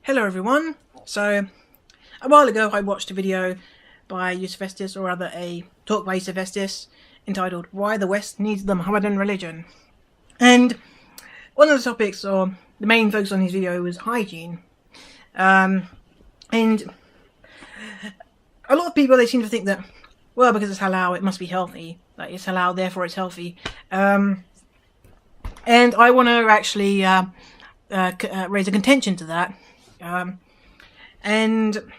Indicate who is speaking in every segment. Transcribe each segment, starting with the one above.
Speaker 1: Hello everyone. So a while ago I watched a video by Yusuf Estes, or rather a talk by Yusuf Estes, entitled "Why the West Needs the Mohammedan Religion." And one of the topics, or the main focus on his video, was hygiene. And a lot of people, they seem to think that, well, because it's halal it must be healthy, like it's halal therefore it's healthy. And I want to actually raise a contention to that. And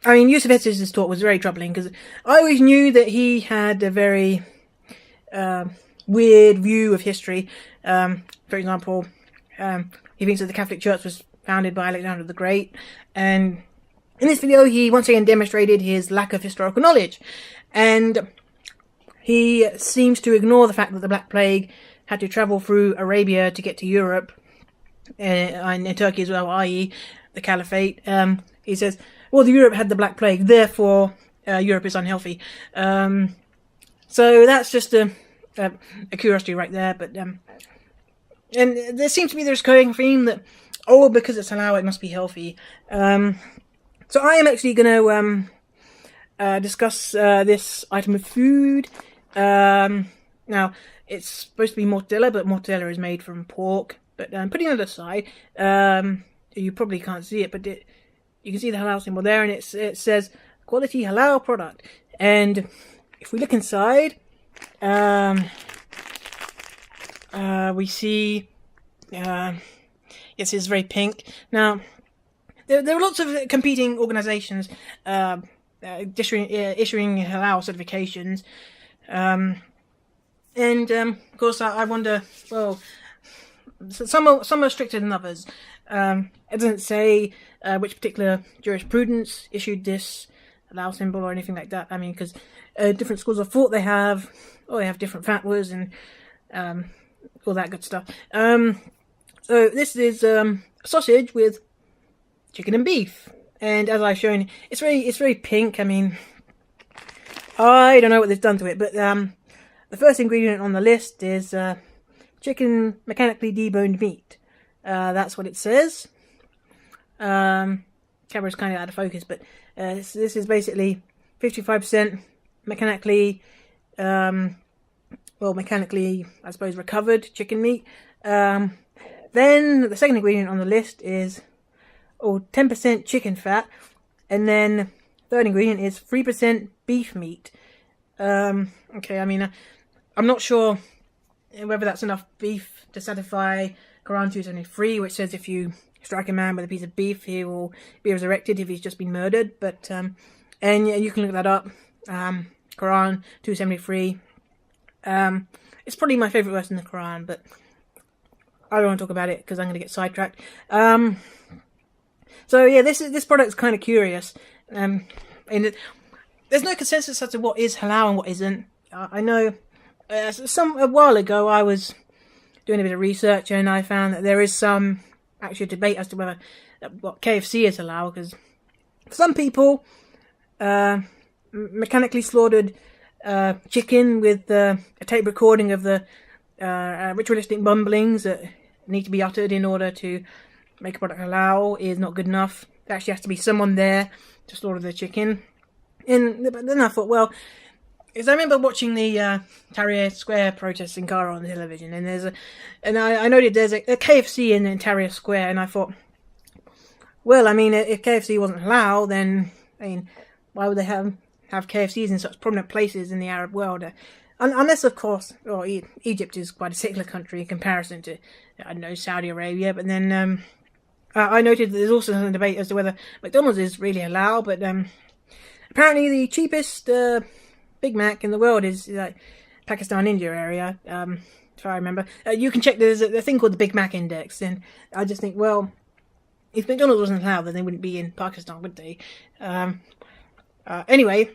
Speaker 1: I mean, Yusuf Estes' talk was very troubling because I always knew that he had a very weird view of history. For example, he thinks that the Catholic Church was founded by Alexander the Great, and in this video he once again demonstrated his lack of historical knowledge, and he seems to ignore the fact that the Black Plague had to travel through Arabia to get to Europe, and in Turkey as well, i.e. the Caliphate. He says, well, Europe had the Black Plague, therefore Europe is unhealthy. So that's just a curiosity right there. But and there seems to be this recurring theme that, oh, because it's halal, it must be healthy. So I am actually going to discuss this item of food. Now, it's supposed to be mortadella, but mortadella is made from pork. But putting it aside, you probably can't see it, but you can see the halal symbol there, and it says quality halal product. And if we look inside, we see yes, it's very pink. Now, there are lots of competing organisations issuing halal certifications, and of course I wonder, well, some are stricter than others. It doesn't say which particular jurisprudence issued this halal symbol or anything like that. I mean, because different schools of thought they have different fatwas and all that good stuff. So this is sausage with chicken and beef, and as I've shown, it's very pink. I mean, I don't know what they've done to it, but the first ingredient on the list is chicken mechanically deboned meat. That's what it says. Camera's kind of out of focus, but this is basically 55% mechanically, mechanically, I suppose, recovered chicken meat. Then the second ingredient on the list is 10% chicken fat, and then third ingredient is 3% beef meat. Okay, I mean, I'm not sure whether that's enough beef to satisfy Quran 273, which says if you strike a man with a piece of beef, he will be resurrected if he's just been murdered. But and yeah, you can look that up. Quran 273. It's probably my favourite verse in the Quran, but I don't want to talk about it because I'm going to get sidetracked. So yeah, this product's kind of curious, and there's no consensus as to what is halal and what isn't. I know a while ago I was doing a bit of research, and I found that there is some actual debate as to whether what KFC is halal, because some people mechanically slaughtered chicken with a tape recording of the ritualistic mumblings that need to be uttered in order to make a product halal is not good enough. There actually has to be someone there to slaughter the chicken. And then I thought, well, because I remember watching the Tahrir Square protests in Cairo on the television, and I noted there's a KFC in Tahrir Square, and I thought, well, I mean, if KFC wasn't halal, then I mean, why would they have KFCs in such prominent places in the Arab world? Unless, of course, Egypt is quite a secular country in comparison to, I don't know, Saudi Arabia. But then I noted that there's also some debate as to whether McDonald's is really halal, but apparently the cheapest Big Mac in the world is like Pakistan, India area, if I remember. You can check, there's a thing called the Big Mac Index, and I just think, well, if McDonald's wasn't halal, then they wouldn't be in Pakistan, would they? Anyway,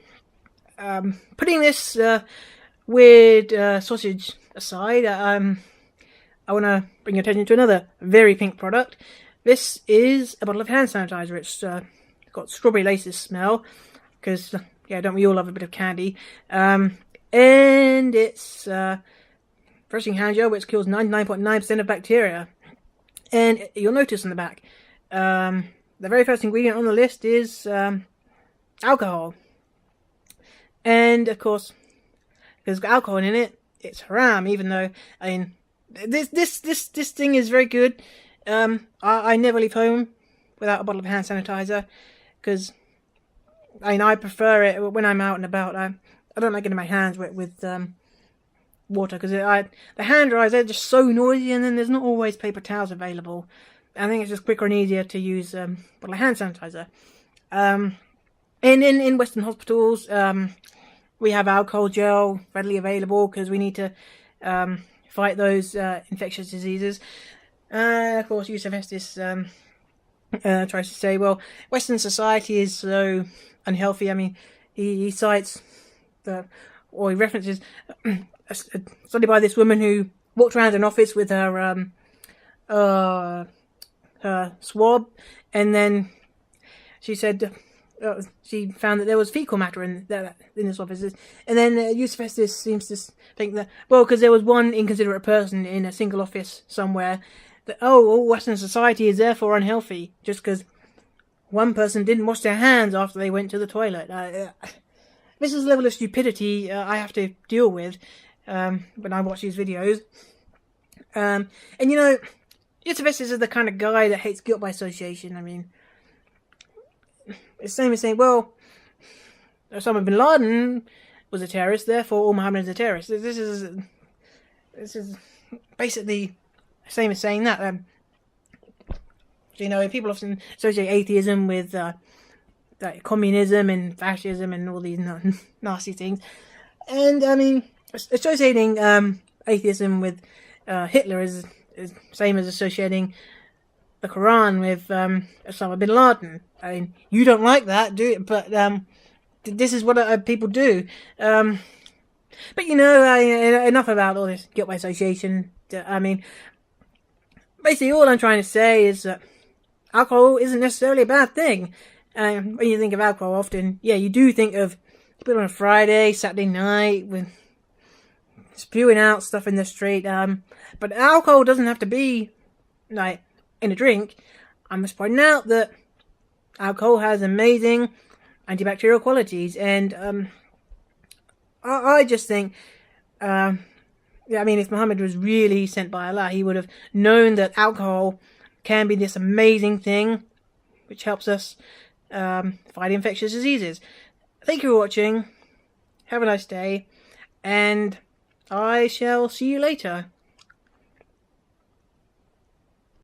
Speaker 1: putting this weird sausage aside, I want to bring your attention to another very pink product. This is a bottle of hand sanitizer. It's got strawberry laces smell, because yeah, don't we all love a bit of candy? And it's freshing hand gel, which kills 99.9% of bacteria. And you'll notice on the back, the very first ingredient on the list is alcohol. And of course, because it's got alcohol in it, it's haram. Even though, I mean, this thing is very good. I never leave home without a bottle of hand sanitizer, because I prefer it when I'm out and about. I don't like getting my hands wet with water, because the hand dryers, they're just so noisy, and then there's not always paper towels available. I think it's just quicker and easier to use a bottle of hand sanitizer. And in Western hospitals, we have alcohol gel readily available, because we need to fight those infectious diseases. Of course, Yusuf Estes tries to say, well, Western society is so unhealthy. I mean, he cites or he references a study by this woman who walked around an office with her swab, and then she said she found that there was fecal matter in this office. And then Yusuf Estes seems to think that, well, because there was one inconsiderate person in a single office somewhere, that, all Western society is therefore unhealthy, just because one person didn't wash their hands after they went to the toilet. This is the level of stupidity I have to deal with when I watch these videos. And you know, Yusuf Estes is the kind of guy that hates guilt by association. I mean, it's the same as saying, well, Osama bin Laden was a terrorist, therefore all Muhammad is a terrorist. This is basically the same as saying that. You know, people often associate atheism with like communism and fascism and all these nasty things. And I mean, associating atheism with Hitler is same as associating the Quran with Osama bin Laden. I mean, you don't like that, do you? But this is what people do. But you know, enough about all this guilt by association. I mean, basically all I'm trying to say is that alcohol isn't necessarily a bad thing. When you think of alcohol, often, yeah, you do think of people on a Friday, Saturday night, with spewing out stuff in the street. But alcohol doesn't have to be like in a drink. I must point out that alcohol has amazing antibacterial qualities, and I just think, yeah, I mean, if Muhammad was really sent by Allah, he would have known that alcohol can be this amazing thing which helps us fight infectious diseases. Thank you for watching. Have a nice day, and I shall see you later.